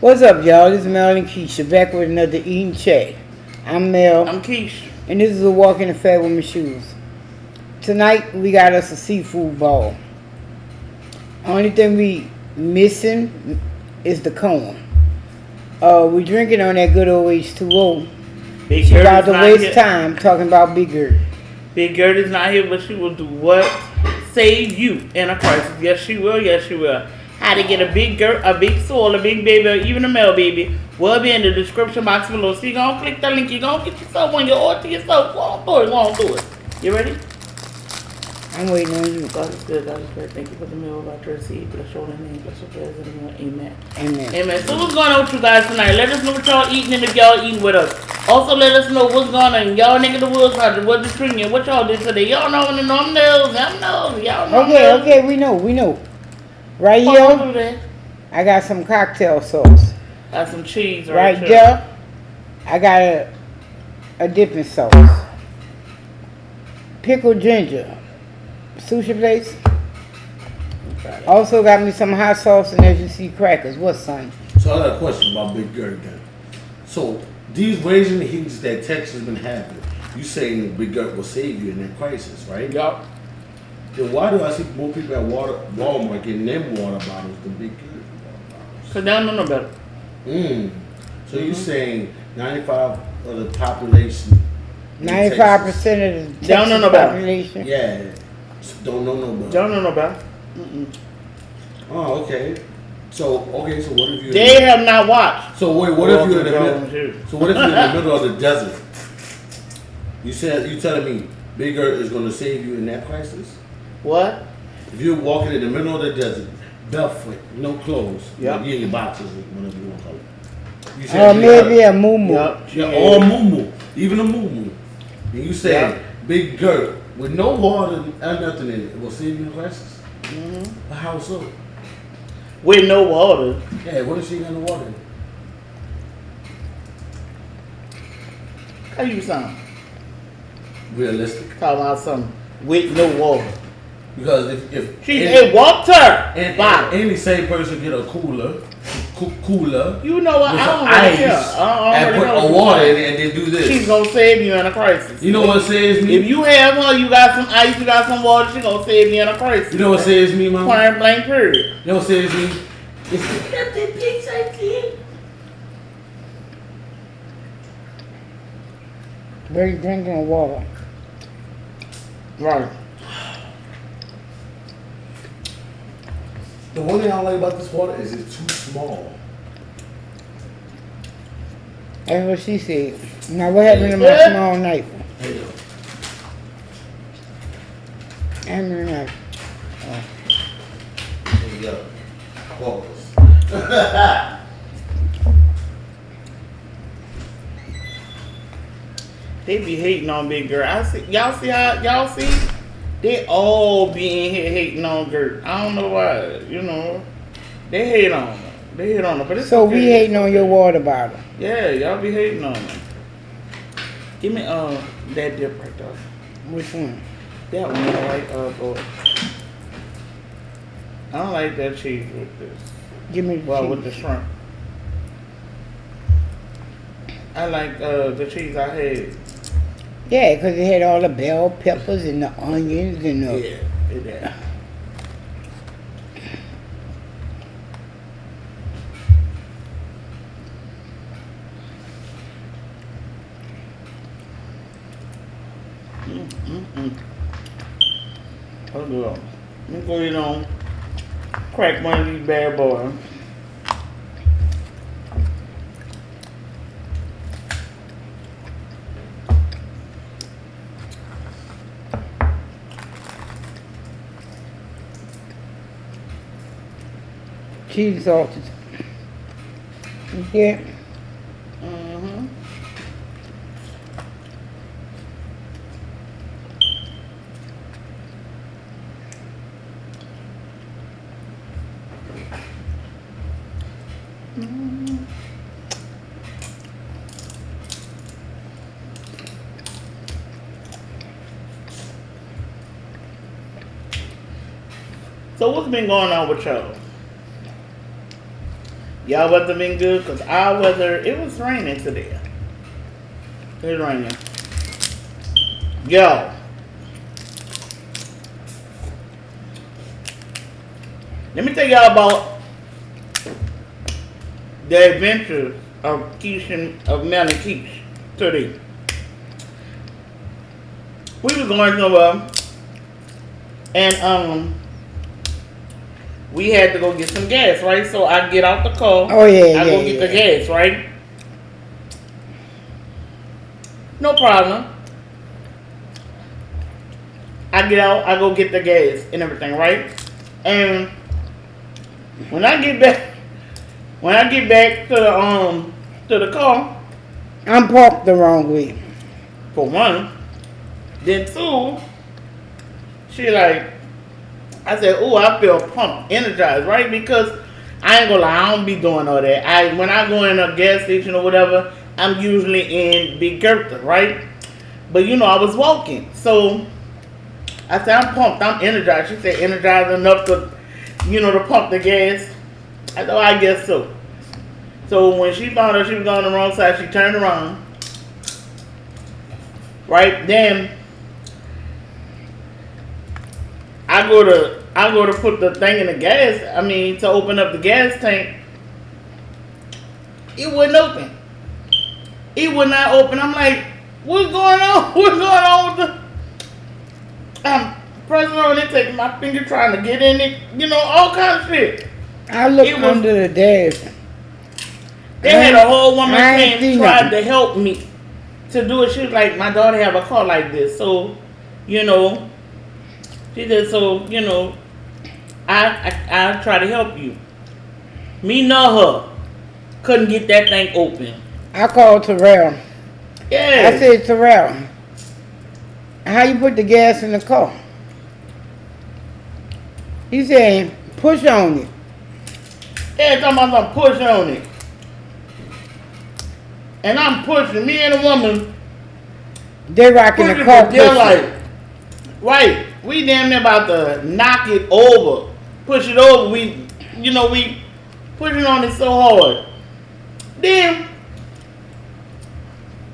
What's up, y'all? This is Mel and Keisha back with another Eating Chat. I'm Mel, I'm Keish. and this is a walk in the fat with my shoes. Tonight we got us a seafood ball. Only thing we missing is the cone. We drinking on that good old H2O. Big She Gert about is to not waste here. time talking about Big Gert. Big Gert is not here, but she will do what? Save you in a crisis. Yes, she will. Yes, she will. How to get a big Gert, a big soul, a big baby, or even a male baby will be in the description box below. So you gonna click the link. You gonna get yourself one. You order to yourself. Go on do it. Go on do it. You ready? I'm waiting on you. God is good. God is great. Thank you for the meal of our receipt. Bless your holy name. Bless your prayers in the name. Amen. Amen. Amen. So what's going on with you guys tonight? Let us know what y'all eating and if y'all eating with us. Also let us know what's going on. Y'all nigga the woods project, what's the treating? What y'all did today? Y'all know when the norm knows. Them knows. Y'all know. Okay, we know. Right here, I got some cocktail sauce. Got some cheese Right here. there, I got a dipping sauce. Pickled ginger. Sushi place. Also got me some hot sauce and as you see crackers. What, son? So I got a question about Big Gert then. So these raging heats that Texas has been having, you saying that Big Gert will save you in that crisis, right? Yup. Then why do I see more people at Walmart getting them water bottles than Big Gert water bottles? Cause they don't know no better. So you saying 95 of the population? in 95% Texas, of the They don't know Texas no better. population. Yeah, don't know no better. Don't know no better. Oh, okay. So what if you? They have not watched. So wait, what if you're in the Walking middle? Jones, So what if you're in the middle of the desert? You telling me Big Gert is going to save you in that crisis? What? If you're walking in the middle of the desert, barefoot, no clothes, Yep. you in your boxes, whatever you want to call it. You Or said maybe a moo. Yup. yeah, or moo, even a moo. And you say Yep. Big Gert with no water and nothing in it will save you in a crisis. But how so? With no water. Yeah, what if she got no water in it? How you sound? Realistic. Talking about something with no water. Because if She's a water and bottle. any same person get a cooler, You know what? with I some don't really ice care. I and don't put really a know water what in it and then do this. she's gonna save you in a crisis. You know what saves me? If you have her, you got some ice, you got some water, she gonna save you in a crisis. You know what saves me, mama? Point blank period. You know what saves me? It's the Captain Pizza Kid. Where you drinking water? Right. The one thing I don't like about this water is it's too small. That's what she said. Now what happened to my Yeah. small knife? Hey, yo. And my knife. There you go. Pause. They be hating on Big Girl. I see y'all see how y'all see? They all be in here hating on Gert. I don't know why, you know. They hate on her. They hate on her. But it's So okay. we hating on your water bottle. Yeah, y'all be hating on her. Give me that dip right there. Which one? That one I like boy. I don't like that cheese with this. Give me the Well, cheese. with the shrimp. I like the cheese I had. Yeah, because it had all the bell peppers and the onions and the... Yeah, it did. Hold on. Let me go ahead on. Crack one of these bad boys. cheese salted. Yeah. Mm-hmm. So what's been going on with y'all? Y'all weather been good? Because our weather, it was raining today. It was raining. Yo. Let me tell y'all about the adventures of Mel and Keisha today. We was going somewhere and we had to go get some gas, right? So I get out the car. Oh yeah, I go get the gas, right? No problem. I get out, I go get the gas and everything, right? And when I get back to the car, I'm parked the wrong way. for one, then two, she like, I said, oh, I feel pumped, energized, right? Because I ain't gonna lie, I don't be doing all that. When I go in a gas station or whatever, I'm usually in Big Bertha, right? But you know, I was walking, so I said, I'm pumped, I'm energized. She said, energized enough to, to pump the gas. I thought, I guess so. So when she found out she was on the wrong side, she turned around. Right then, I go to put the thing in the gas. To open up the gas tank. It wouldn't open. It would not open. I'm like, what's going on? What's going on with the? I'm pressing on it, taking my finger, trying to get in it. All kinds of shit. I looked under the dash. They had a whole woman saying tried to help me to do it. She was like, my daughter have a car like this, so she said, so I try to help you. Me know her couldn't get that thing open. I called Terrell. Yeah. I said, Terrell, how you put the gas in the car? He said, push on it. Yeah, talking about some push on it. And I'm pushing. Me and the woman. They rocking the car. They're like, right. We damn near about to knock it over. Push it over. We pushing on it so hard. Then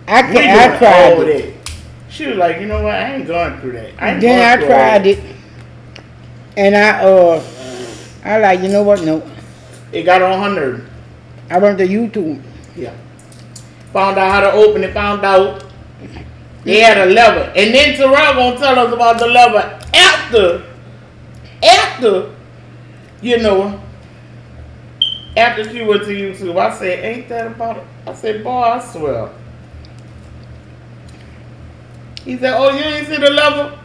I tried it. She was like, you know what? I ain't going through that. Then I tried it. And I like, you know what? No. It got on her nerve. I went to YouTube. Yeah. Found out how to open it. Found out they had a lever. And then Terrell gonna tell us about the lever after she went to YouTube. I said, ain't that about it? I said, boy, I swear. He said, oh, you ain't see the lever?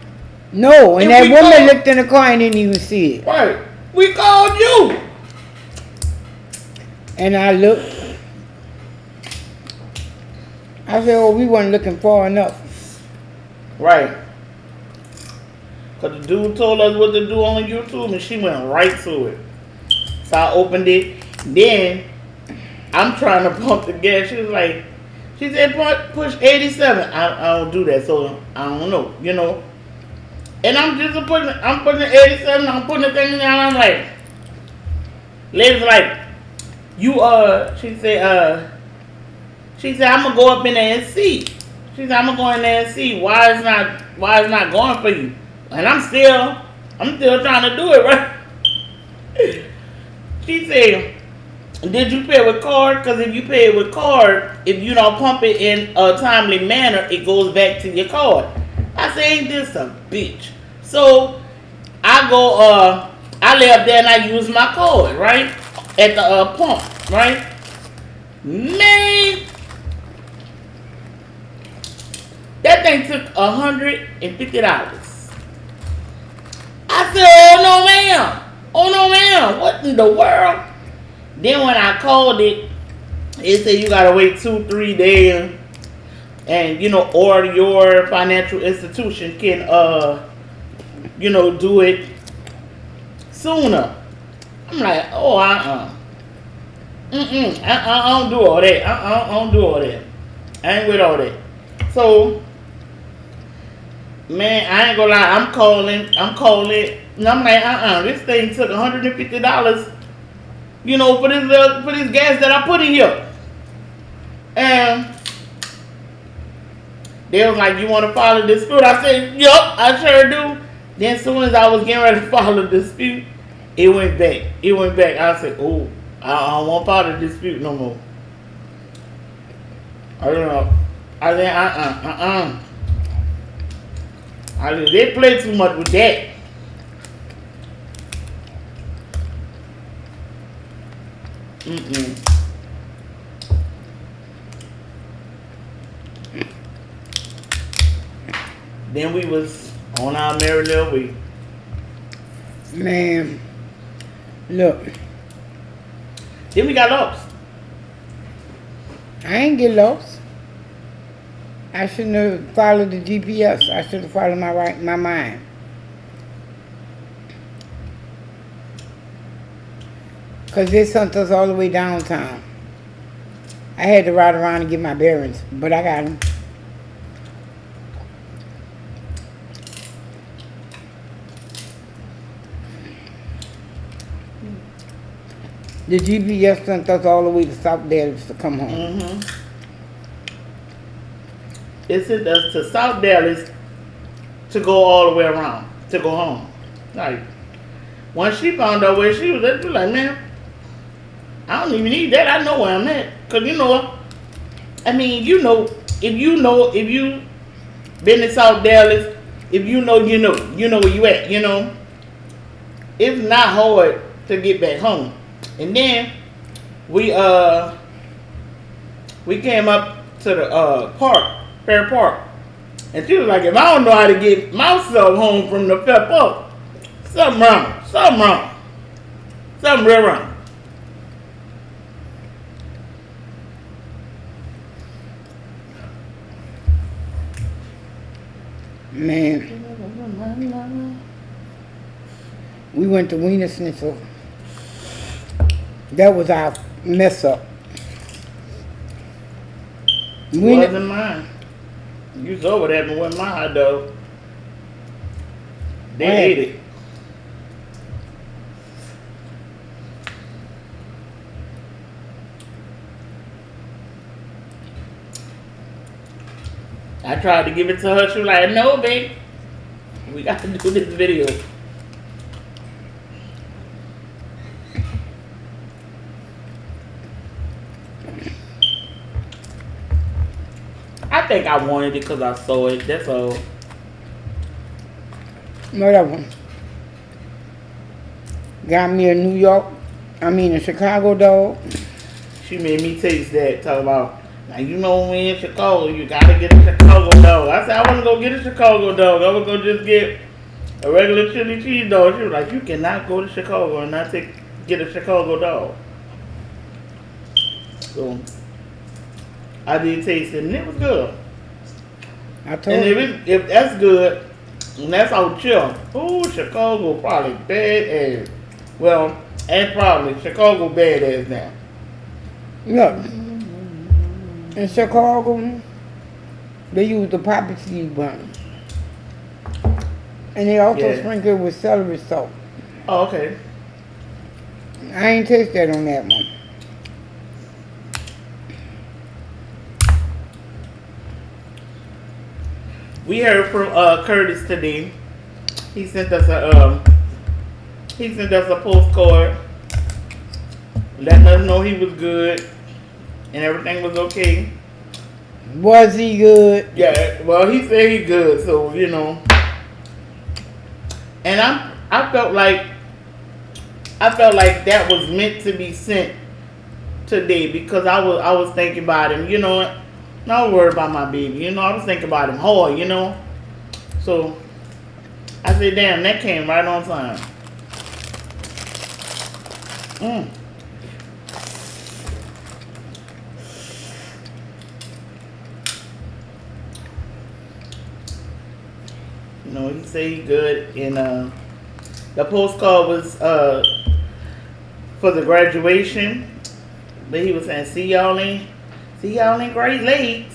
No, and that woman looked in the car and didn't even see it. Right. We called you. And I looked. I said, oh, we weren't looking far enough. Right. Because the dude told us what to do on YouTube and she went right to it. So I opened it. Then I'm trying to pump the gas. She said, push 87. I don't do that, so I don't know, And I'm putting 87, I'm putting the thing in there, and I'm like, lady's like, she said, I'm gonna go up in there and see. She said, I'm gonna go in there and see why it's not going for you. And I'm still trying to do it, right? She said, did you pay with card? Because if you pay it with card, if you don't pump it in a timely manner, it goes back to your card. I said, ain't this a bitch? So I go, I lay up there and I use my card, right? At the pump, right? Man, that thing took $150. I said, oh no ma'am, what in the world? Then when I called it, it said you gotta wait 2-3 days, and or your financial institution can do it sooner. I'm like, oh I don't do all that. I don't do all that. I ain't with all that. So man, I ain't gonna lie, I'm calling, and I'm like, this thing took $150. you know, for this gas that I put in here. And they was like, you want to file a dispute? I said, yup, I sure do. Then as soon as I was getting ready to file a dispute, it went back. It went back. I said, oh, I don't want to file a dispute no more. I don't know. I said, I said, they play too much with that. Then we was on our merry little way. Man, look, Then we got lost. I ain't get lost. I shouldn't have followed the GPS. I should have followed my mind. Because they sent us all the way downtown. I had to ride around and get my bearings, but I got them. The GPS sent us all the way to South Dallas to come home. It sent us to South Dallas to go all the way around, to go home. Like, once she found out where she was at, she was like, man, I don't even need that. I know where I'm at. Because you know what? I mean, you know, if you been in South Dallas, if you know where you at, you know. It's not hard to get back home. And then we came up to the park, Fair Park. And she was like, if I don't know how to get myself home from the Fair Park, something wrong. Something real wrong. Man, we went to Wiener Schnitzel. That was our mess up. Wasn't mine. You saw what happened with my hot dog. They ate it. I tried to give it to her. She was like, no, babe. We got to do this video. I think I wanted it because I saw it. That's all. Whatever. Got me a Chicago dog. She made me taste that. Talk about, now you know when we in Chicago, you gotta get a Chicago dog. I said I wasn't gonna get a Chicago dog. I was gonna just get a regular chili cheese dog. She was like, you cannot go to Chicago and not get a Chicago dog. So I did taste it and it was good. I told And you. if that's good, and that's out chill. Ooh, Chicago probably bad ass. Well, and probably Chicago bad ass now. Look, in Chicago, they use the poppy seed bun. And they also sprinkle it with celery salt. Oh, okay. I ain't taste that on that one. We heard from Curtis today. He sent us a postcard letting us know he was good and everything was okay. Was he good? Yeah, well, he said he good, so you know. And I felt like that was meant to be sent today because I was thinking about him, you know. Not worried about my baby, you know. I was thinking about him hard, you know. So I said, damn, that came right on time. You know, he said he good, and the postcard was for the graduation, but he was saying, see y'all in Great Lakes.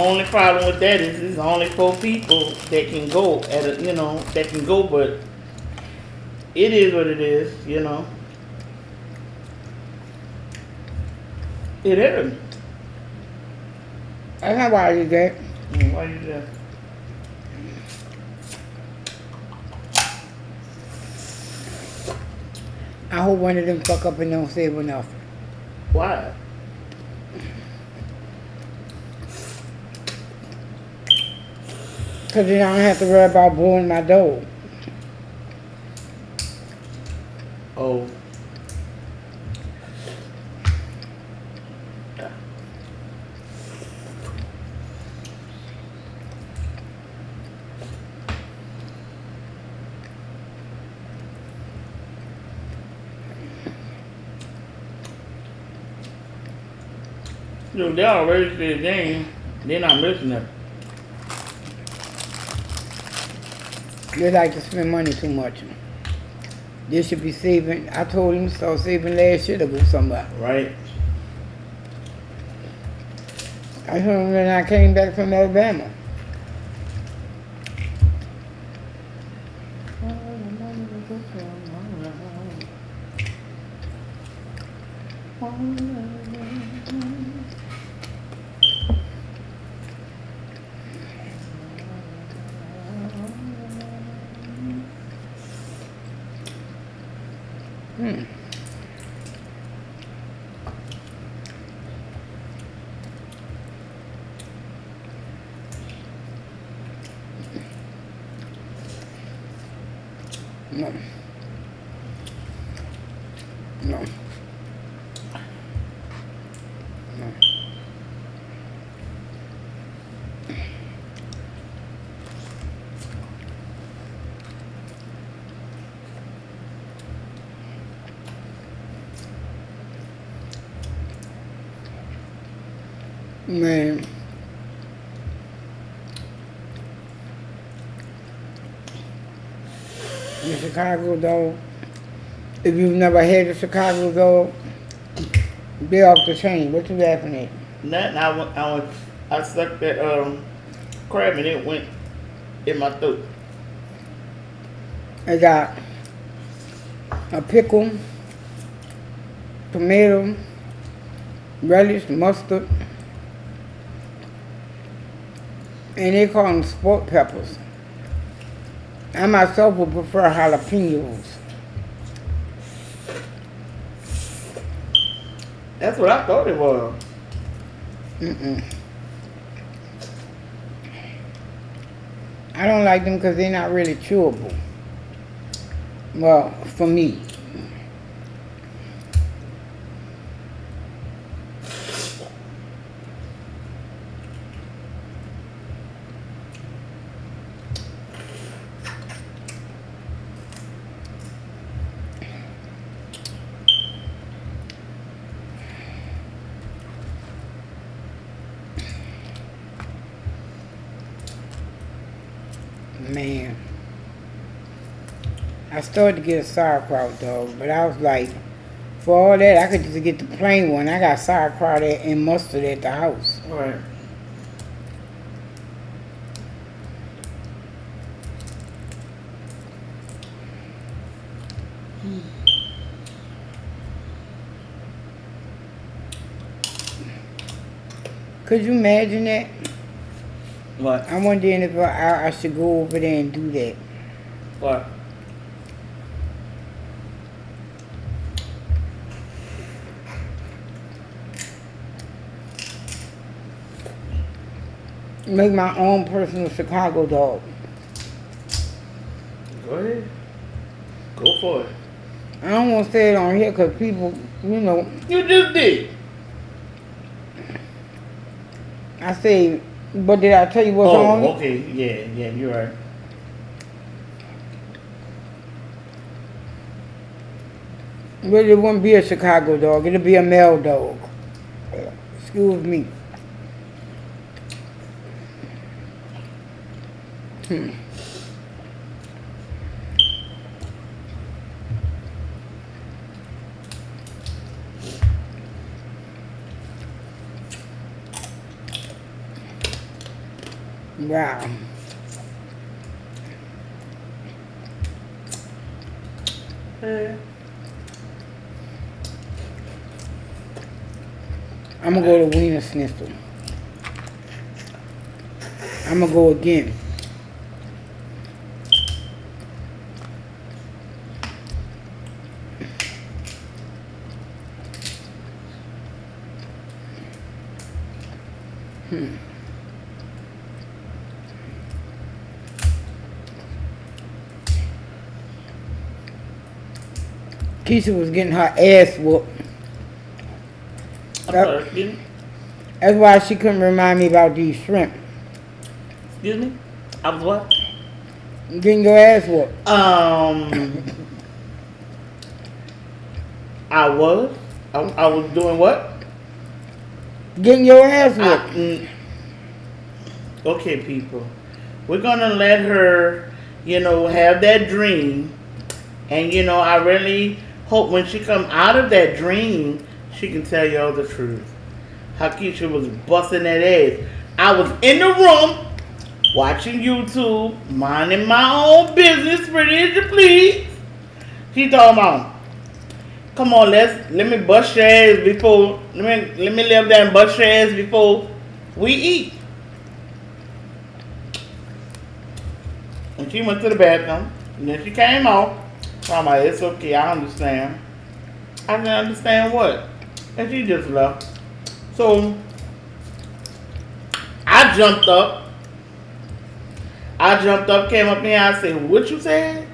only problem with that is it's only 4 people that can go at a, that can go, but it is what it is. It is. That's not why I did that. Why you do that? I hope one of them fuck up and don't save enough. Why? Cause then I don't have to worry about blowing my dough. Oh. Dude, they already said they ain't. They're not missing it. They like to spend money too much. They should be saving. I told them to start saving last year to go somewhere. Right? I told them when I came back from Alabama. No. No. No. Man. The Chicago dog. If you've never had a Chicago dog, they're off the chain. What you laughing at? Nothing. I sucked that crab and it went in my throat. I got a pickle, tomato, relish, mustard, and they call them sport peppers. I myself would prefer jalapenos. That's what I thought it was. I don't like them because they're not really chewable. Well, for me. Man, I started to get a sauerkraut dog, but I was like, for all that, I could just get the plain one. I got sauerkraut and mustard at the house. Right. Could you imagine that? What? I'm wondering if I should go over there and do that. What? Make my own personal Chicago dog. Go ahead. Go for it. I don't want to say it on here because people, You just did. I say, but did I tell you what's on it? Okay. Yeah, you're right. But it wouldn't be a Chicago dog. It'll be a male dog. Excuse me. Wow. Yeah. I'm gonna go to Wiener Schnitzel. I'm gonna go again. Keisha was getting her ass whooped. I'm sorry, excuse me. That's why she couldn't remind me about these shrimp. Excuse me? I was what? Getting your ass whooped. I was doing what? Getting your ass whooped. Okay, people. We're gonna let her, have that dream. And I really hope when she come out of that dream, she can tell y'all the truth. How Keisha was busting that ass. I was in the room watching YouTube, minding my own business, pretty as you please. She talking about, come on, let me bust your ass before, let me live there and bust your ass before we eat. And she went to the bathroom, and then she came out. I'm like, it's okay, I understand. I didn't understand what? And she just left. So, I jumped up, came up here, I said, what you said?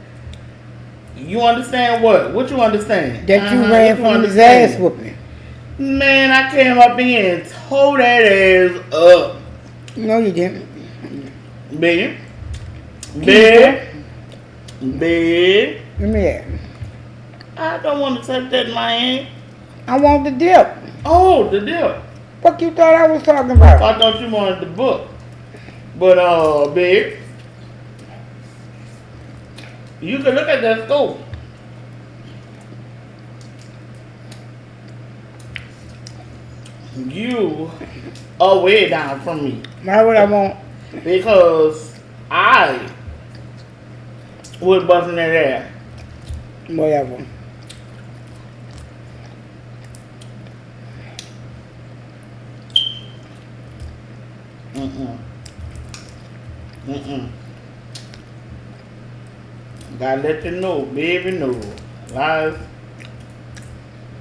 You understand what? What you understand? That you ran from his ass whooping. Man, I came up here and tore that ass up. No, you didn't. Big. Big. Big. Give me that. I don't want to touch that in my hand. I want the dip. Oh, the dip. What you thought I was talking about? I thought you wanted the book. But, Big, you can look at that stove. You are way down from me. Why would I want? Because I was busting that ass. Whatever. Gotta let you know, baby, no. Lies.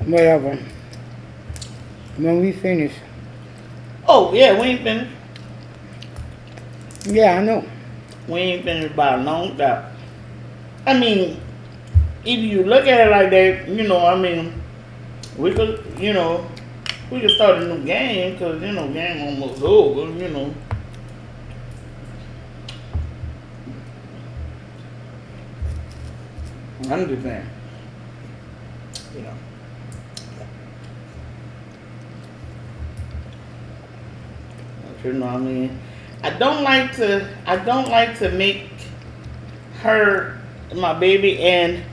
Whatever. When we finish. Oh, yeah, we ain't finished. Yeah, I know. We ain't finished by a long time. I mean, if you look at it like that, we could, we could start a new game, because, game almost over, I'm just saying, I don't like to make her, my baby, and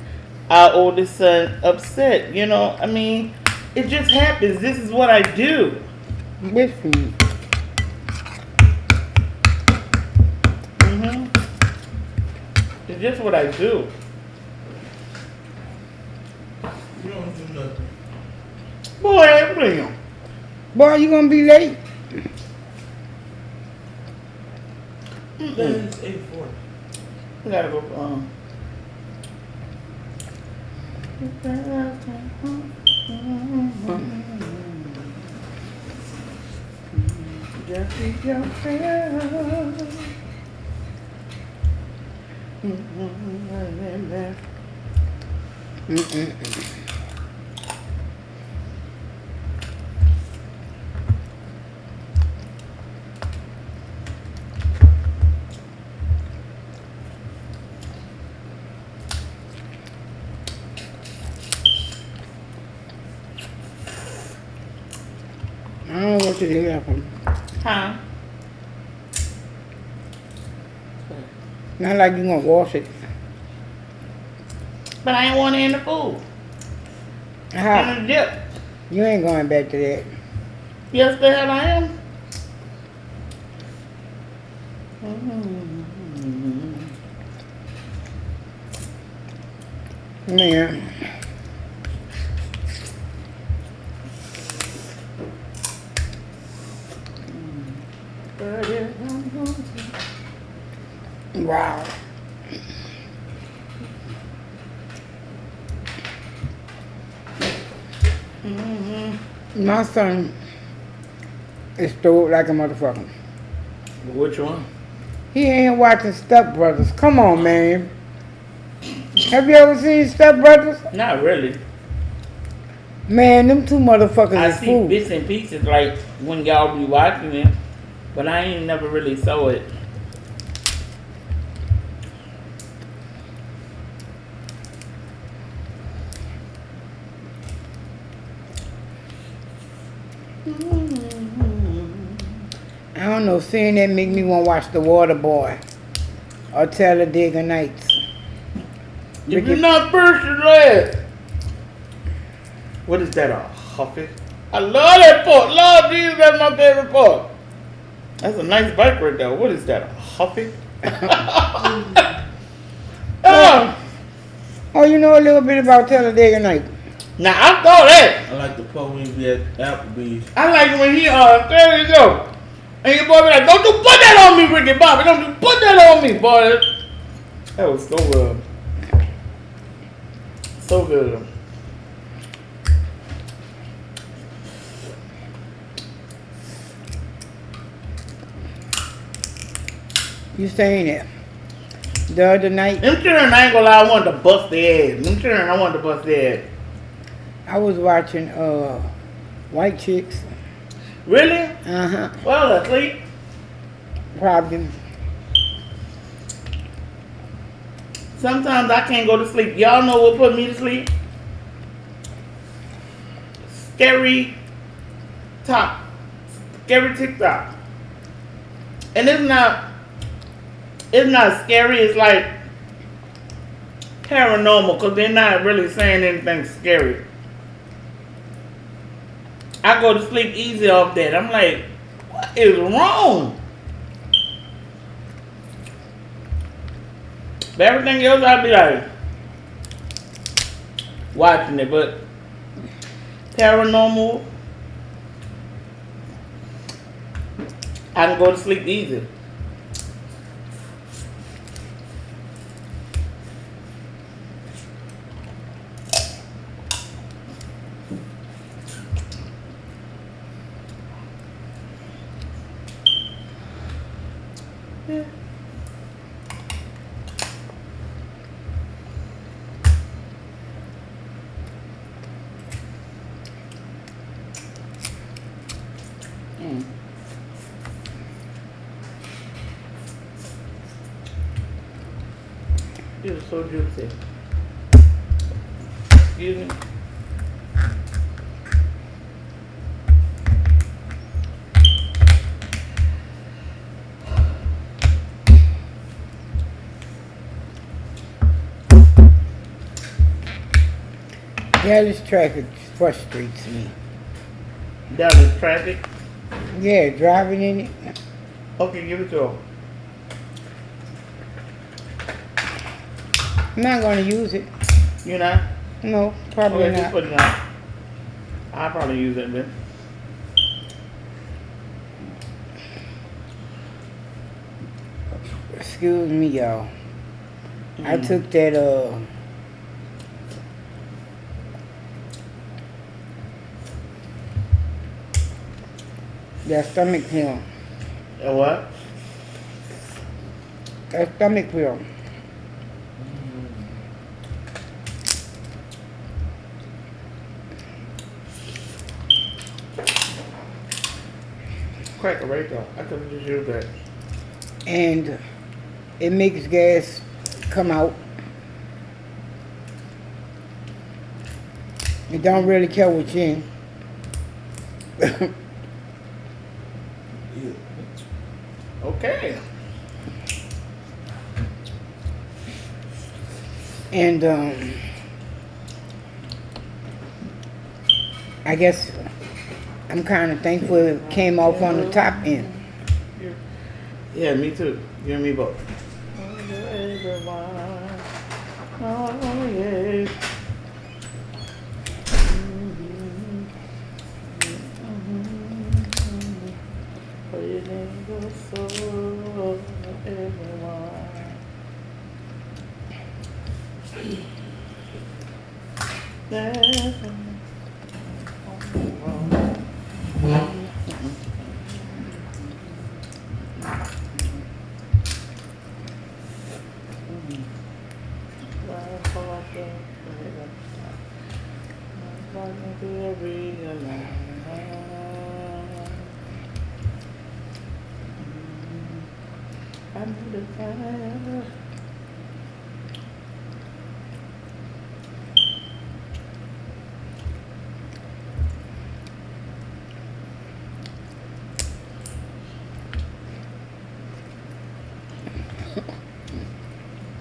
our oldest son upset. It just happens. This is what I do. Good for you. It's just what I do. You don't do nothing. Boy, bring Boy, you gonna be late? It's 8:40. We gotta go. Just be yourself. I don't want you to hear from. Huh? Not like you gonna wash it. But I ain't want it in the food. How? In the dip. You ain't going back to that. Yes, the hell I am. Man. Wow. My son is stored like a motherfucker. Which one? He ain't watching Step Brothers. Come on, man. Have you ever seen Step Brothers? Not really. Man, them two motherfuckers I is see fools. bits and pieces like when y'all be watching it, but I ain't never really saw it. I don't know, seeing that make me want to watch The Water Boy or Talladega Nights. If you're not first, you're last. What is that, a Huffy? I love that part. Lord Jesus, that's my favorite part. That's a nice bike right there. What is that, a Huffy? Oh, you know a little bit about Talladega Nights. Now, I thought that. I like the part when he be at Applebee's. I like when he, there you go. And your boy be like, don't you put that on me, Ricky Bobby. Don't you put that on me, boy. That was so good. So good. You saying that? The other night, Them children, I ain't gonna lie, I wanted to bust their ass. Them children, I wanted to bust their ass. I was watching White Chicks. Really? Uh-huh. Well, asleep. Probably. Sometimes I can't go to sleep. Y'all know what put me to sleep? Scary TikTok. And it's not scary, it's like paranormal because they're not really saying anything scary. I go to sleep easy off that. I'm like, what is wrong? But everything else, I'd be like, watching it. But paranormal, I can go to sleep easy. It was so juicy. Excuse me. Dallas traffic frustrates me. Dallas traffic. Yeah, driving in it. Okay, give it to her. I'm not gonna use it. You not? No, probably Okay, just not. put it on. I'll probably use it, man. Excuse me, y'all. I took that that stomach pill. A what? That stomach pill. Cracker right there. I could have just used that. And it makes gas come out. It don't really care what's in. Okay. And I guess I'm kind of thankful it came off on the top end. Yeah, me too. Give me both. Oh, yeah.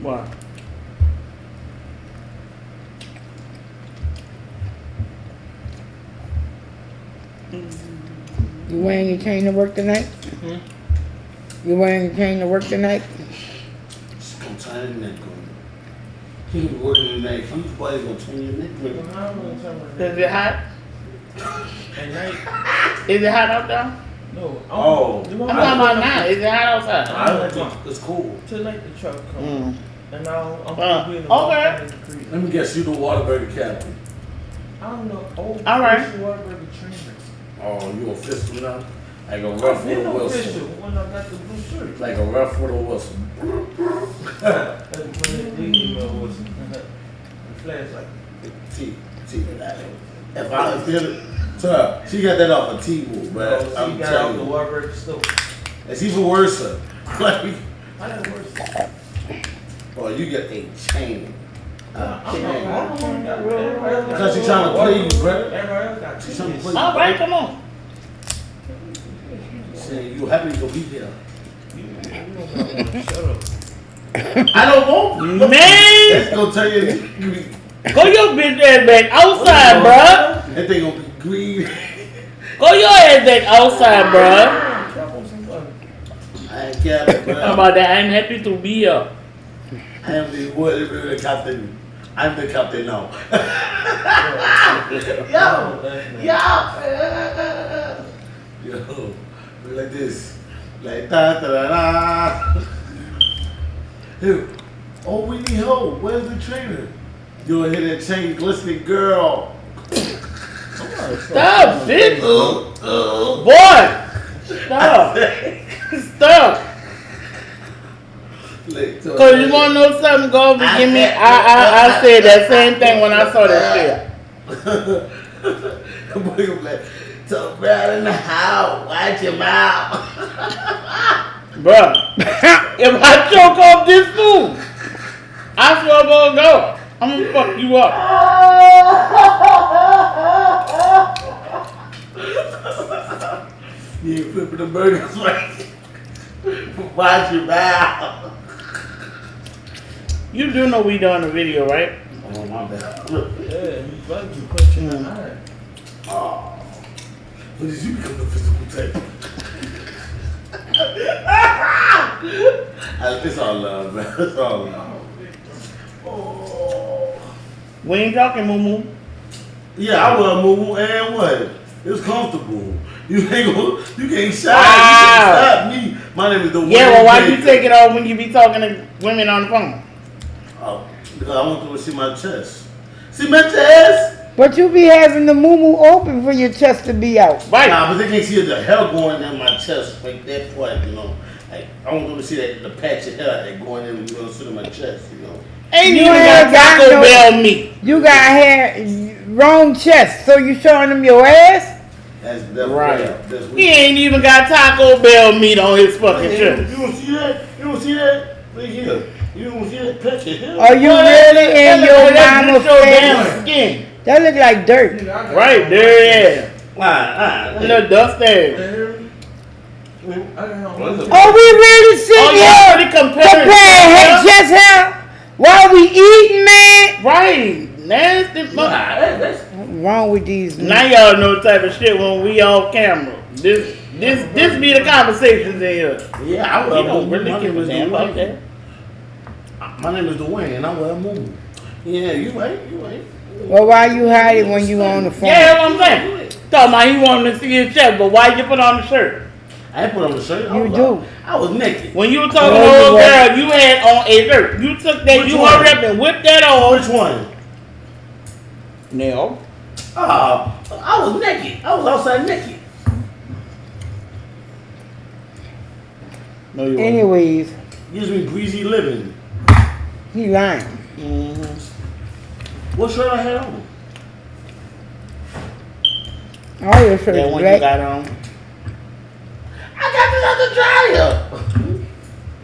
What? You wearing your chain to work tonight? You wearing your chain to work tonight? Just gonna tie your neck on. He be working tonight. He's probably gonna turn your neck on. Is it hot? At night? Is it hot out there? No. Oh. I'm talking about now. Is it hot outside? I think it's cool. Till like the truck come. And now I'm Uh, gonna be in the okay. in the creek. Let me guess, you the Waterbury captain. I don't know. Oh, All right. Christian Waterbury trainer. Oh, you official now? Like a rough I've been with a official whistle. when I got the blue shirt. Like a rough with a whistle. That's when they give me a whistle. The flashlight. T. If I feel it, so she got that off a T-Woo, but So I'm she got out telling the you, Waterbury store. it's even worse. Like, I got worse. oh, you get a chain. I'm the one that got everybody else got Because she trying to play you, brother. Everybody else got She trying to tickets. play you. All right, come on. Saying you happy to be here. Shut up. I don't want. Man, Let's go tell you. go your bitch ass back outside, bruh. That thing gonna be green. Go your ass back outside, bruh. Drop on some fun. I ain't care, How bro. about that? I'm happy to be here. I am the captain. I'm the captain now. Yo, like this, like da da da da. Hey, oh, we need help. Where's the trainer? You wanna hear that chain glistening, girl? Stop, bitch. Boy, stop. Stop. Like, so- Cause you wanna know something, go over and give me. I said that same thing when I saw that shit. Boy, you like, so bad in the house. Watch your mouth. Bruh, if I choke off this food, I sure gonna go. I'm gonna fuck you up. You ain't flipping the burgers right. Watch your mouth. You do know we done a video, right? Oh, my bad. Yeah, you like to punch in the eye. Oh. When did you become the physical type? It's all love, man. It's all love. Oh. We ain't talking, Moo Moo. Yeah, I wear a moo and what? It was comfortable. You ain't gonna, you can't shine. Wow. You can't stop me. My name is the Yeah, well, why you Baker. take it off when you be talking to women on the phone? Oh, because I want them to see my chest. See my chest? But you be having the moo open for your chest to be out. Right. Nah, but they can't see the hair going in my chest, like that part, you know. Like, I want them to see that the patch of hair that going in, you know, sit in my chest, you know. Ain't You even ain't got got Taco no- Bell meat. You got hair, wrong chest, so you showing them your ass? That's Right. That's He ain't even got Taco Bell meat on his fucking You chest. don't see that? You don't see that? Look here. You don't see that patch of hair? Are you really in your That's mama just your face? damn skin. That look like dirt. Right there, Nah. little dust there. Are we really Oh, sitting yeah, here pretty comparing. comparing head chest hair while we eating, man? Right, nasty. Nah, that's What's wrong with these? Now y'all know the type of shit when we off camera. This be the conversations in here. Yeah, I You wear don't muumuu. really My give name a is damn about Dwayne. that. My name is Dwayne, and I wear a muumuu. Yeah, you right. Well, why you hide it when you on the phone? Yeah, that's what I'm saying. Talking about you wanted to see his chest, but why you put on the shirt? I ain't put on the shirt. You do. I was naked. When you were talking No, to you old wasn't. girl, you had on a shirt. You took that, Which you one? hurried up and whipped that on. Which one? No. I was naked. I was outside naked. No, you wasn't. Anyways, Gives me greasy living. he lying. Mm-hmm. What shirt I had on? All your shirts That one you black. got on. I got this out the dryer.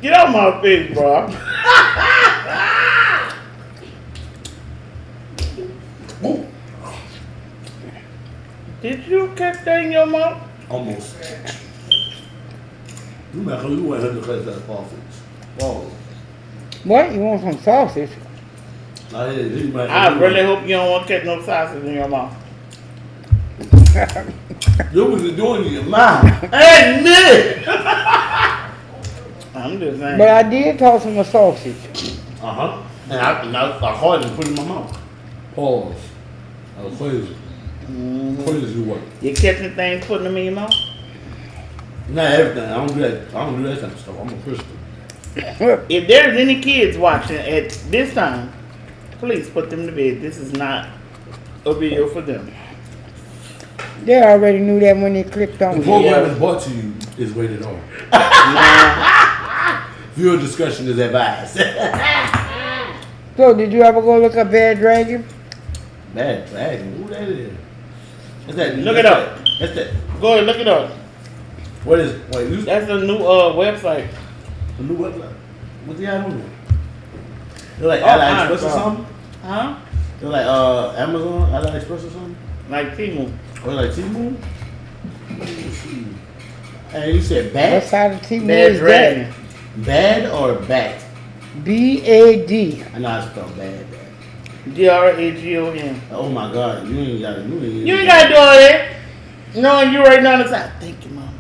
Get out my face, bro. Did you catch that in your mouth? Almost. You went ahead to cut that sausage. Whoa. What? You want some sausage? I really hope you don't want to catch no sausage in your mouth. You was doing it in your mouth. Hey, Nick! I'm just saying. But I did toss him a sausage. Uh-huh. And I caught it and put it in my mouth. Pause. That was crazy. Crazy work. You catching things, putting them in your mouth? Not everything. I don't do that. I don't do that kind of stuff. I'm a Christian. If there's any kids watching at this time, please put them to bed. This is not a video for them. They already knew that when they clicked on The it. program is brought to you is rated R. Viewer discretion is advised. So, did you ever go look up Bad Dragon? Bad Dragon. Who that is? That's that. Look it up. That's that. Go ahead, look it up. What is? Wait, you? That's a new website. The new website. What they have on there? They're like Oh, AliExpress or fine, something. Huh? They're like Amazon, AliExpress or something. Like Temu. Or like Temu. Let me see. Hey, you said What bad? side of TV Bad is Dragon. Bad or bat? that? B-A-D. I know I spelled bad. DRAGON. Oh my God, you ain't got it. You ain't gotta do all that. Knowing you right now on the side. Thank you, mom.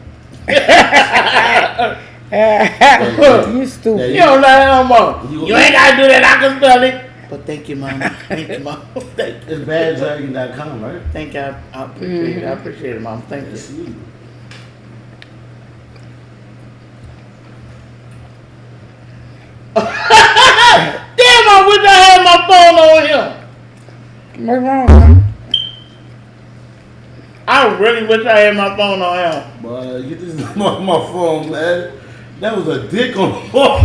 You stupid. You don't know that no more. You- You ain't gotta do that. I can spell it. But thank you, mom. Thank you, mom. Thank you. It's baddragon.com, right? Thank you. I appreciate it. I appreciate it, mom. Thank you. That's you. Damn, I wish I had my phone on him. What's wrong, man? I really wish I had my phone on him. Boy, get this on my phone, man. That was a dick on the phone.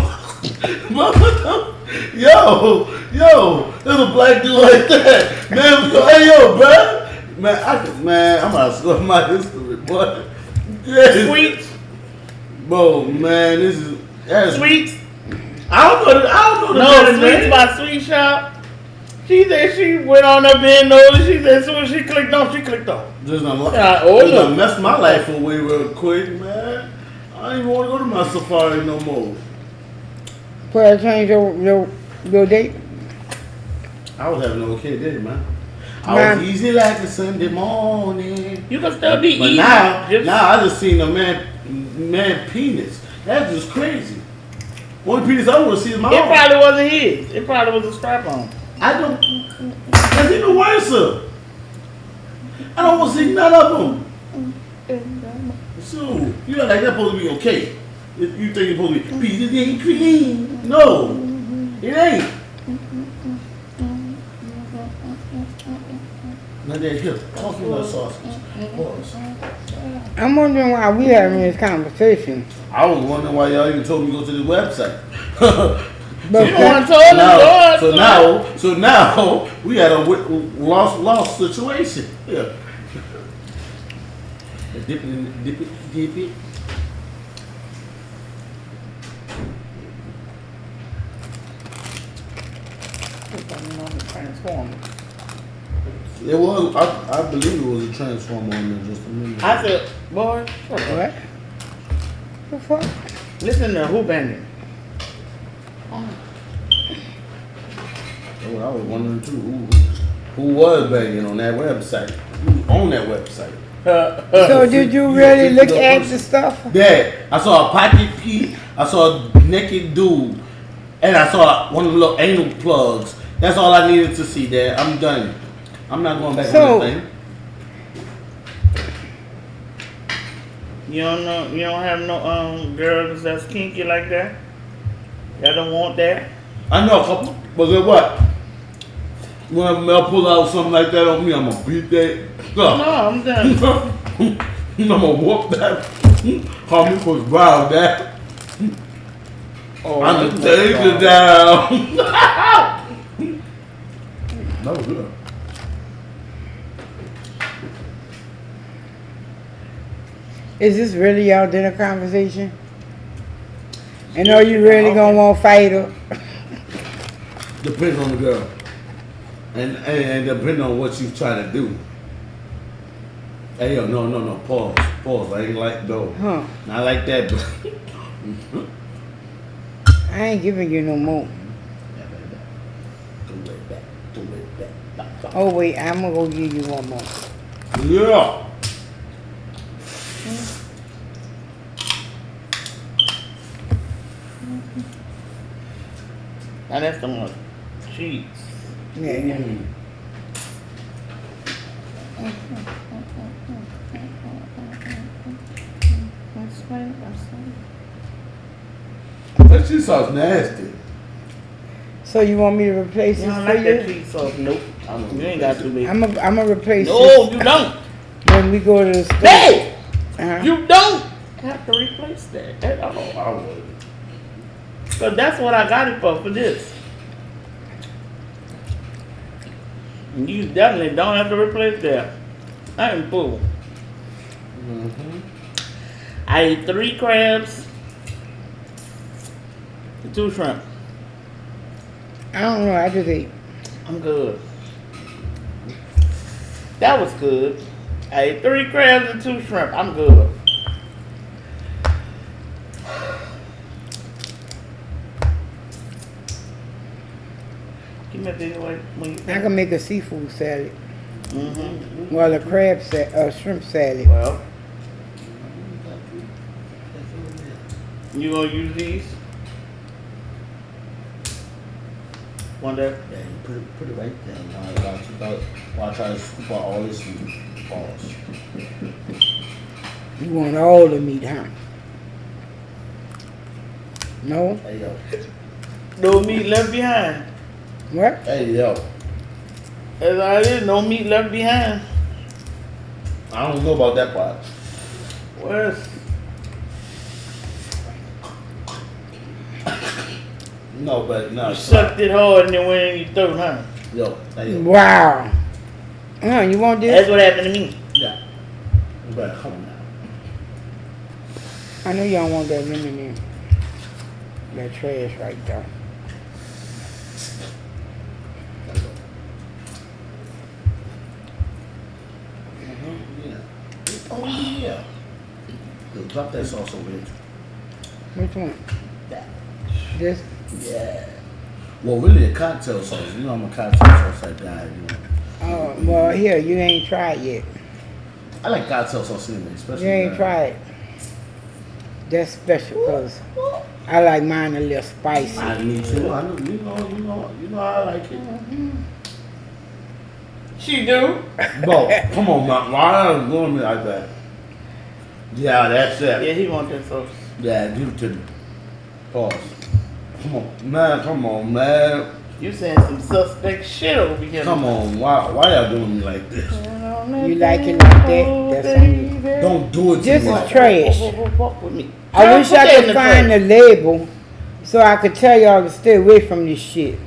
yo, there's a black dude like that. Man, hey, yo, bro. Man, I'm about to scroll my history, boy. Yeah. Sweets. Bro, man, that's Sweets. I don't know the No, better Sweets name. by Sweet Shop. She said she went on up there and noticed. She said as soon as she clicked on, she clicked on. Just look. done messed my life away real quick, man. I don't even want to go to my safari no more. Put change your date? I was having an okay day, man. I Man. was easy like a Sunday morning. You can still be But eating. now Just- I just seen a man penis. That's just crazy. Only penis I want to see is my It own. probably wasn't his. It probably was a strap on. I don't. That's even worse. I don't want to see none of them. So you act like that's supposed to be okay. If you think it's supposed to be penis ain't clean. No, it ain't. Now they're here talking about sausage. Pause. I'm wondering why we having this conversation. I was wondering why y'all even told me to go to this website. But You don't want to tell them. So now we had a lost situation. Yeah. Dip it. It was. I believe it was a transformer on there just a minute. I said, boy, shut up. what? The fuck? Listen to Who Bandit. Oh, I was wondering too who was banging on that website. Who on that website? So did you really look at the stuff? Yeah, I saw a pocket Pete, I saw a naked dude, and I saw one of the little anal plugs. That's all I needed to see there. I'm done. I'm not going back So- on that thing. You don't know, you don't have no girls that's kinky like that? Y'all don't want that? I know a couple, but guess what? When Mel pull out something like that on me, I'm gonna beat that No, stuff. I'm done. I'm gonna whoop that. Call me Chris Brown, that. Oh, I'm that's gonna take what's it down. That was good. Is this really y'all dinner conversation? And are you really gonna want to fight her? Depends on the girl. And depending on what you trying to do. Hey yo, no, pause. I ain't like though. Huh? Not like that, but I ain't giving you no more. do it back. Oh wait, I'm gonna go give you one more. Yeah. Now that's the one. Cheeks. Yeah. Mm. That shit sounds nasty. So you want me to replace You this don't for like that you? cheek sauce? Nope. You ain't got to, baby. I'm gonna replace No, this you don't. when we go to the store. Hey! Uh-huh. You don't have to replace that at all. I would. So that's what I got it for this. You definitely don't have to replace that. I am full. Mm-hmm. I ate 3 crabs, 2 shrimp. I don't know. I just ate. I'm good. That was good. I ate 3 crabs and 2 shrimp. I'm good. Give me a big one when you I can make a seafood salad. Mm-hmm. Well, a shrimp salad. Well, you gonna use these? One day? Yeah, you put it right there. While I try to scoop out all this balls. You want all the meat, huh? No? Hey yo. No meat left behind. What? Hey yo. As I is, no meat left behind. I don't know about that part. Where's No, but no. you sucked it hard and then went in your throat, huh? Yo, hey yo. Wow. You want this? That's what happened to me. Yeah. You better come on now. I know y'all want that lemon in. That trash right there. Yeah. Oh yeah. Yo, drop that sauce over there. Which one? That. This? Yeah. Well, really a cocktail sauce. You know I'm a cocktail sauce type guy. You know. Oh, well, here, you ain't tried yet. I like cocktail sauce anyway, especially. You ain't tried. That's special because I like mine a little spicy. I need to. I know. You know. I like it. She do? Bro, come on, man. Why are you doing me like that? Yeah, that's it. Yeah, he want that sauce. Yeah, give it to me. Pause. Come on, man. You saying some suspect shit over here. Come on, why y'all doing me like this? You like it like that? That's on you. Don't do it to This me. is like trash. Walk with me. I Girl, wish put I that in could the find tray. the label so I could tell y'all to stay away from this shit.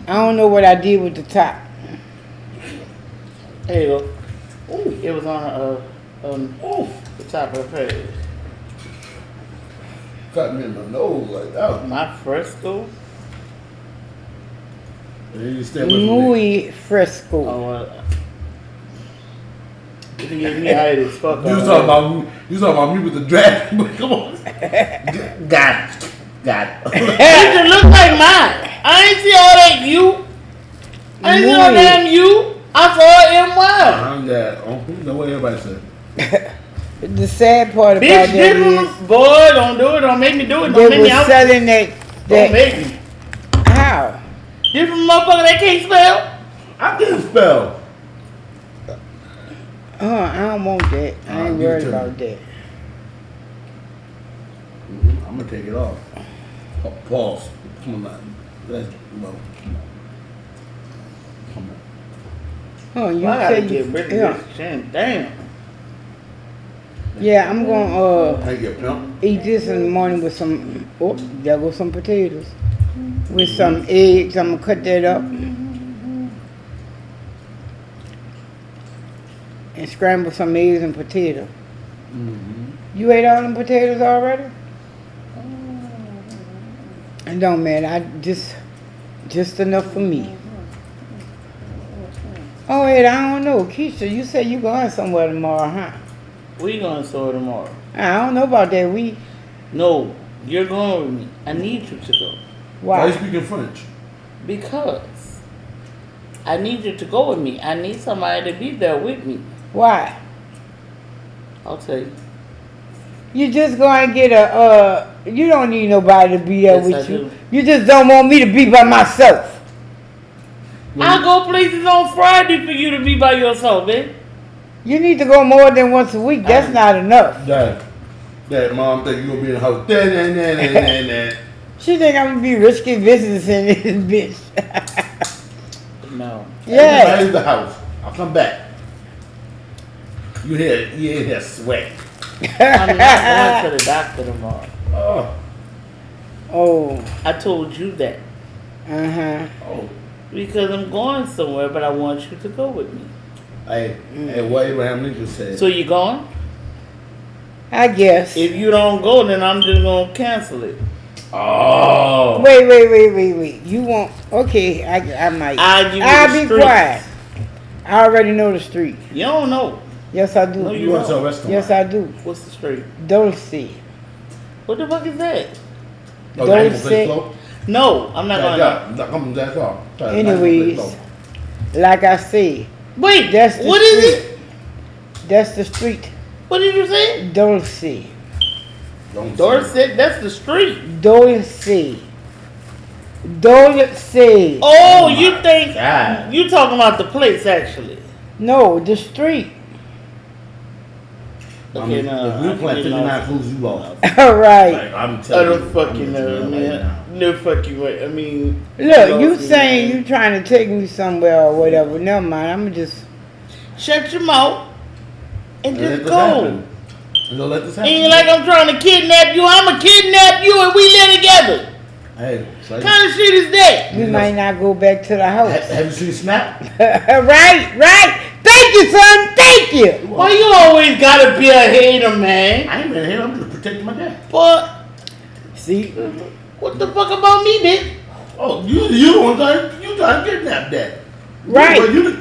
I don't know what I did with the top. There you go. Ooh, it was on the top of the page. Cut me in the nose like that. My fresco. And then you stay with me. Muy fresco. Oh, you can get me itis. Fuck You talking about me with the dragon? Come on. God. God. Picture look like mine. I ain't see all that you. I ain't see no Louis. damn you. I saw NY. Yeah, know what everybody said. The sad part about Bitch, that different. is Boy, don't do it. Don't make me do it. Don't they make was me out. selling that. Don't make me. How? Different motherfucker that can't spell. I can spell. I don't want that. I ain't Give it worried to about me. that. I'm gonna take it off. Oh, pause. Come on, now. Let's no. Come on. Huh, you I gotta said get you, rid of yeah. this shit. Damn. Yeah, I'm gonna Thank you, pimp. eat this in the morning with some. Oh, there goes some potatoes. With some eggs, I'm gonna cut that up and scramble some eggs and potato. You ate all them potatoes already? It don't matter. I just enough for me. Oh wait, I don't know, Keisha. You said you going somewhere tomorrow, huh? We gonna sew tomorrow. I don't know about that. No, you're going with me. I need you to go. Why you Why? speaking French? Because I need you to go with me. I need somebody to be there with me. Why? I'll tell you. You just go and get a. You don't need nobody to be there Yes, with I you. do. You just don't want me to be by myself. I'll go places on Friday for you to be by yourself, man. You need to go more than once a week. That's not enough. That mom think you gonna be in the house. Nah. She think I'm gonna be risky business in this bitch. No. Yeah. Leave the house. I'll come back. You in here sweat. I'm not going to the doctor tomorrow. Oh. Oh. I told you that. Oh. Because I'm going somewhere, but I want you to go with me. Hey, what Abraham Lincoln said. So you going? I guess. If you don't go, then I'm just going to cancel it. Oh. Wait. You want? Okay, I might. I'll give you I'll the be streets. quiet. I already know the street. You don't know. Yes, I do. No, You went to a restaurant. Yes, I do. What's the street? Dulce. What the fuck is that? Oh, that ain't gonna Don't play say- slow? No, I'm not going to. That's all. Anyways, like I say, Wait, That's the what is street. it? that's the street. What did you say? Dulce. Don't Dorset, that's the street. Dulce. Oh, you think God. you talking about the place actually? No, the street. Okay, If you plant 59 clues, you lost. All right. Like, I'm I telling you. don't fucking I'm know, telling you right now. man. No fucking way. I mean, Look, you lost me, saying man. you trying to take me somewhere or whatever. Never mind. I'm just. Shut your mouth and And let just this go. happen. And don't let this happen. Ain't like I'm trying to kidnap you. I'ma kidnap you and we live together. Hey, so What kind of shit is that? We might not go back to the house. have you seen Snap? right. Thank you, son. Thank you. Why you always gotta be a hater, man? I ain't been here. I'm just protecting my dad. But See, what the fuck about me, bitch? Oh, you the one trying to kidnap that. Right. You the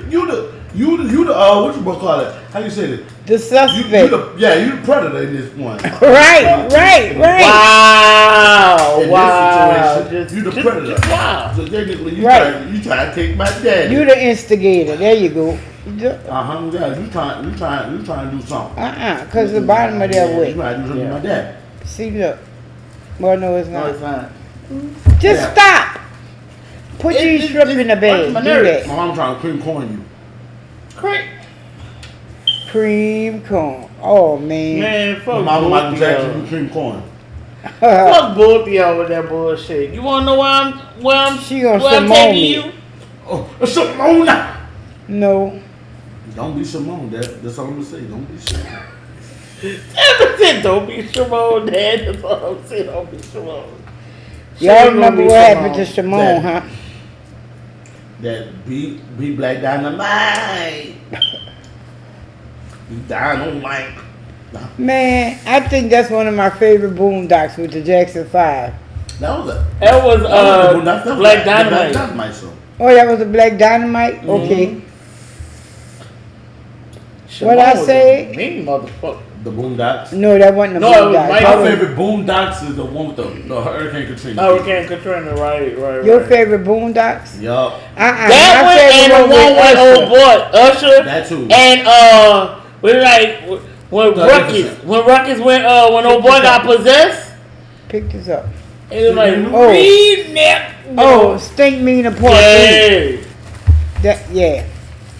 what you gonna call it? How you say it? the You suspect. the predator in this one. Right. Wow, In wow. this situation, you the predator. Just wow. So technically, you Right. trying to take my dad. You the instigator. There you go. Yeah, you trying to do something. Cause the bottom of that You way. trying to do something to my dad. See, look. Well, no, it's No, not. it's not. Just Yeah. stop. Put these shrimp in the bag. my Do nerves. My that. mom trying to cream corn you. Crack. Cream cone. Oh man. Man, My fuck mama Michael both Jackson, y'all. you cream corn. Fuck both of y'all with that bullshit. You wanna know where I'm She gonna where I'm Simone taking me. you? Oh, Simone! No. Don't be Simone, that's all I'm gonna say. Don't be Simone. Everything don't be Shimon, Dad. That's all I'm saying. Don't be Shimon. She Y'all ain't gonna remember be what Shimon. happened to Simone, huh? That be Black Dynamite. Be Dynamite. Man, I think that's one of my favorite boondocks with the Jackson 5. That was a That was that was Black the Black Dynamite. Dynamite show. Oh, that was a Black Dynamite? Okay. Shimon What I was say? a mean motherfucker. The Boondocks. No, that wasn't the No, it was Boondocks. Mike- That My was- favorite Boondocks is the one with the Hurricane Katrina. Hurricane Katrina, right. Your right. favorite Boondocks? Yup. That My one and favorite the one with Usher. old boy Usher. That too. And we like when The Ruckus, when old boy got possessed, Pick this up. it was like Oh. redneck. Oh, Stink Mean Part 3. yeah. That, yeah.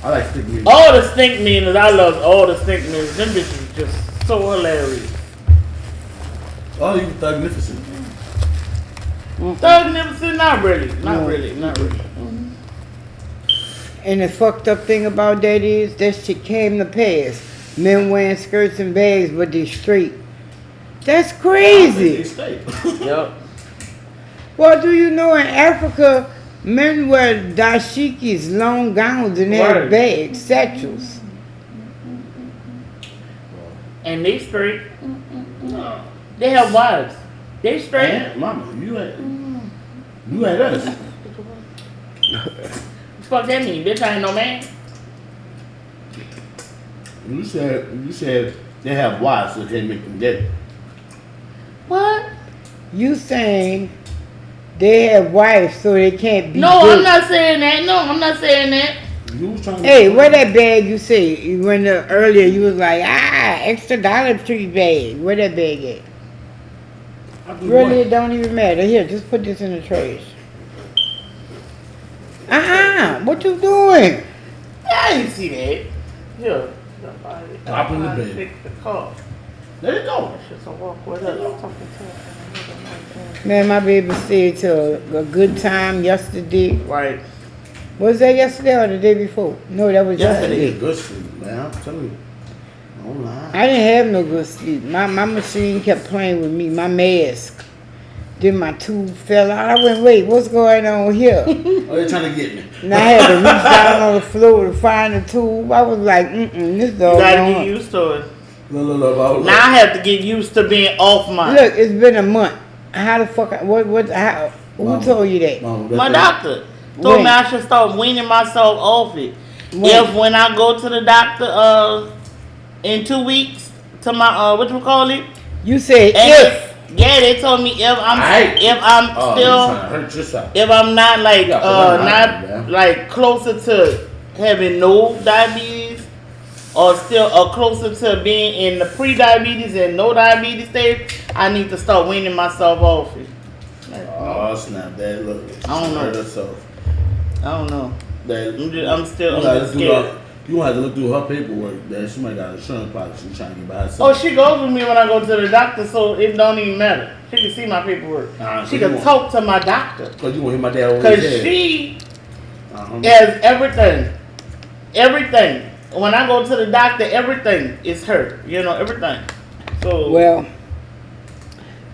I like stick meat. All the stink meanings, I love all the stink meanings. Them bitches just so hilarious. Oh, you Thugnificent. Thug Nipsey, not really. Not No. really. And the fucked up thing about that is that shit came to pass. Men wearing skirts and bags, but they straight. That's They crazy. stay. Yep. Well, do you know in Africa, men wear dashikis, long gowns, and have Right. bags, satchels. And they straight. They have wives. They straight. Man, mama, you had us. Fuck that mean? Bitch, I ain't no man. You said they have wives, so they can't make them gay. What? You saying they have wives, so they can't be No, gay. I'm not saying that. No, I'm not saying that. You was trying to. Hey, where that bag you say? You went earlier, you was like, extra Dollar Tree bag. Where that bag at? Really, it don't even matter. Here, just put this in the trash. What you doing? I ain't see that. Yeah. Pop in the bed. Fix the car. Let it go. That's just a walk with us. Talking to her. Man, my baby said to a good time yesterday. Right. Was that yesterday or the day before? No, that was Yesterday, yesterday. good sleep, man. I'm telling you. Don't lie. I didn't have no good sleep. My machine kept playing with me. My mask. Then my tube fell out. I went, wait, what's going on here? Oh, they're trying to get me. And I had to reach down on the floor to find the tube. I was like, this You dog. gotta get used to it. Look. Now I have to get used to being off mine. Look, it's been a month. How the fuck? Who Mama. told you that? Mama, My that's doctor told When? me I should start weaning myself off it. When? When I go to the doctor in 2 weeks to my it? You said And if. yeah, they told me if I'm Aight. if I'm Oh, still you trying to hurt yourself. if I'm not like Yeah, but I'm not, not man. like closer to having no diabetes or still or closer to being in the pre-diabetes and no diabetes stage, I need to start weaning myself off it. Oh, snap that. Look. I don't know. Hurt herself. I don't know. That, I'm still just scared. You gonna have to look through her paperwork. That she might got an insurance policy trying to get by Oh, herself. she goes with me when I go to the doctor, so it don't even matter. She can see my paperwork. So She you can want- talk to my doctor. Cause you want to hear my dad over Because his head. she Uh-huh. has everything. Everything. When I go to the doctor, everything is her. You know, everything. So, Well,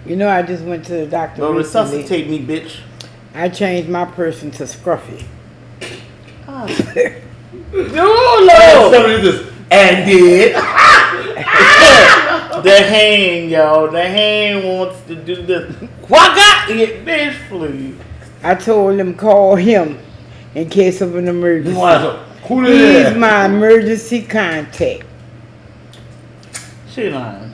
you know, I just went to the doctor don't recently. resuscitate me, bitch. I changed my person to Scruffy. Oh, Lord. Somebody just and did. The hang, y'all. The hang wants to do this. What got it, bitch, please. I told him call him in case of an emergency. Who He's did that? my emergency contact. She lying.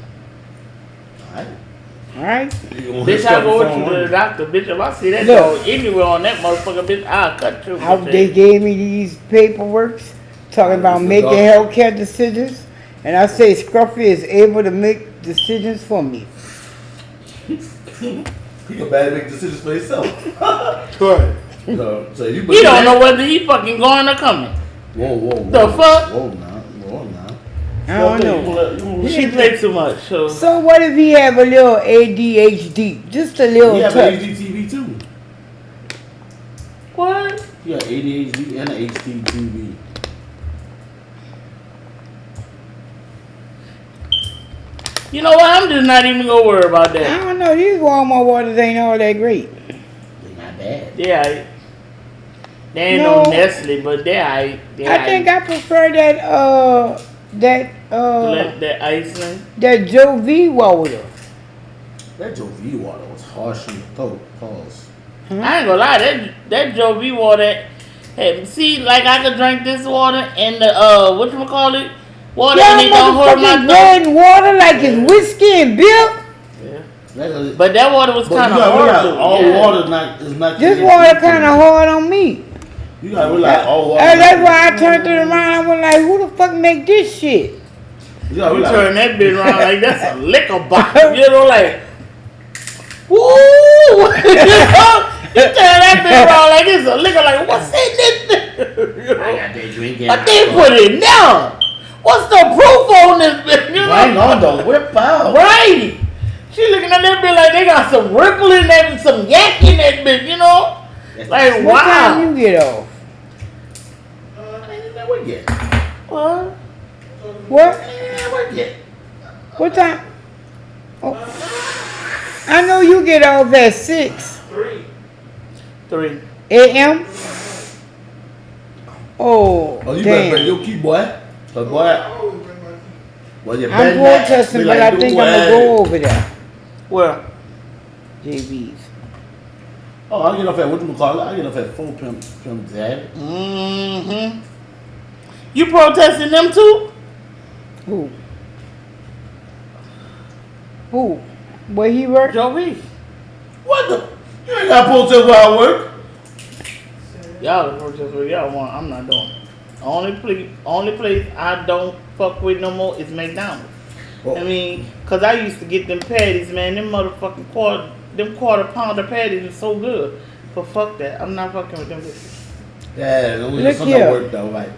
All right? Bitch, I go with you to the doctor. Bitch, if I see that Look. dog anywhere on that motherfucker, bitch, I'll cut you. They gave me these paperworks talking about making healthcare decisions, and I say Scruffy is able to make decisions for me. He can better make decisions for himself. Right. So you He don't know whether he fucking going or coming. Whoa. The fuck? Whoa, now. I don't know. She play too much, so. So what if he have a little ADHD? Just a little He have touch. ADTV too. What? He got ADHD and an HDTV. You know what? I'm just not even gonna worry about I that. don't know. These Walmart waters ain't all that great. They not bad. Yeah. They ain't No. no Nestle, but they aight. I think I prefer that that Iceland. that Joe V water. That Joe V water was harsh in the throat. Pause. I ain't gonna lie, that Joe B water. Hey, see, like I could drink this water and the whatchamacallit, water Y'all and it don't hurt my motherfucking throat. red water like it's whiskey and beer. Yeah. But that water was But kind you of gotta realize, hard. all Yeah. water is not. This water kind of hard on me. You gotta realize all water. That's why I turned it around. I was like, who the fuck make this shit? You gotta You realize. turn that bitch around like that's a liquor bottle. You know, like, woo! You turn that bitch around like it's a liquor. Like, what's in this bitch? You know? I got that drink. I did put it down. What's the proof on this bitch? You know? Right on the whip out. Right. She looking at that bitch like they got some ripple in that and some yak in that bitch, you know? Like, What time wow. you get off? I ain't never get. What? What? Never get. What time? Oh. I know you get off at 6 3. a.m. Oh, Oh, you better bring damn. your key, boy. But boy, well, you I'm better not protesting, be but like, I think "Do I'm what?" gonna go over there. Where? JB's. Oh, I get off at what you call it? I get off at 4 p.m. Dad. Mm-hmm. You protesting them too? Who? Who? Where he work? Joey. What the? You ain't got to protest where I work. Y'all are protest what y'all want. I'm not doing it. Only place I don't fuck with no more is McDonald's. Oh. I mean, cause I used to get them patties, man. Them motherfucking quarter pounder patties are so good. But fuck that. I'm not fucking with them bitches. Yeah, no, Look something here. work though, right?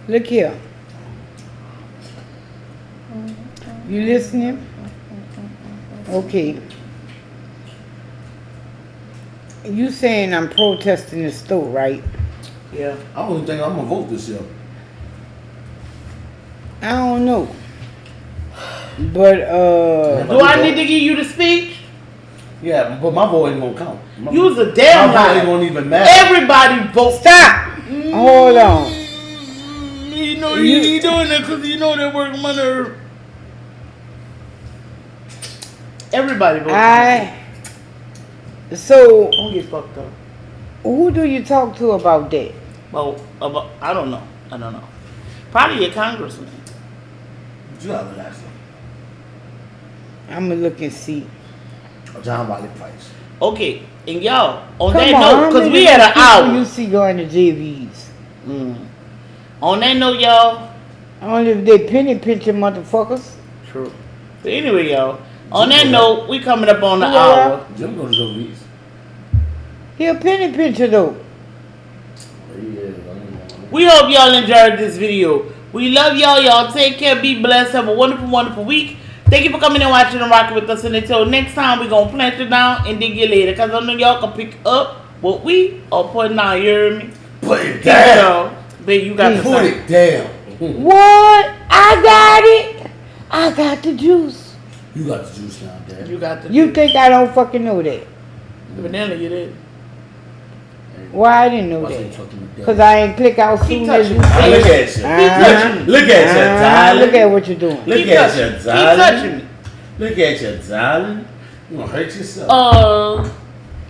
Look here. You listening? Okay. You saying I'm protesting the store, right? Yeah. I don't even think I'm gonna vote this year. I don't know. But Do I need to give you the speech? Yeah, but my vote ain't gonna count. You was a damn My vote ain't liar. gonna even matter. Everybody vote. stop. Hold on. You know you doing that because you know they work my nerve. Everybody vote. So Don't get fucked up. who do you talk to about that? About I don't know. Probably a congressman. You gotta relax. I'm gonna look and see. John Wiley Price. Okay, and y'all on Come that on, note, how because many we had an people you hour. see going to JV's? On that note, y'all. Only if they penny pinching motherfuckers. True. So anyway, y'all. On that note, we coming up on the Yeah. hour. Jim goes to Joey's. He a penny pincher though. We hope y'all enjoyed this video. We love y'all. Y'all take care. Be blessed. Have a wonderful, wonderful week. Thank you for coming and watching and rocking with us. And until next time, we're going to plant it down and dig it later. Because I know y'all can pick up what we are putting down. You hear me? Put it down. Babe, you got the Put sign. it down. What? I got it. I got the juice. You got the juice now, Dad. You got the You think I don't fucking know that? Vanilla, you did. Why I didn't know Why say that? talking to Dad? Because I ain't click out Keep soon as you touching Look say. at you. Uh-huh. Look at you, darling. Look at what you're doing. Look Keep at touching. you, Keep darling. touching me. Look at you, darling. You gonna hurt yourself.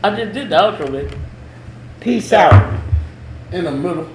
I just did the outro, babe. Peace out. In the middle.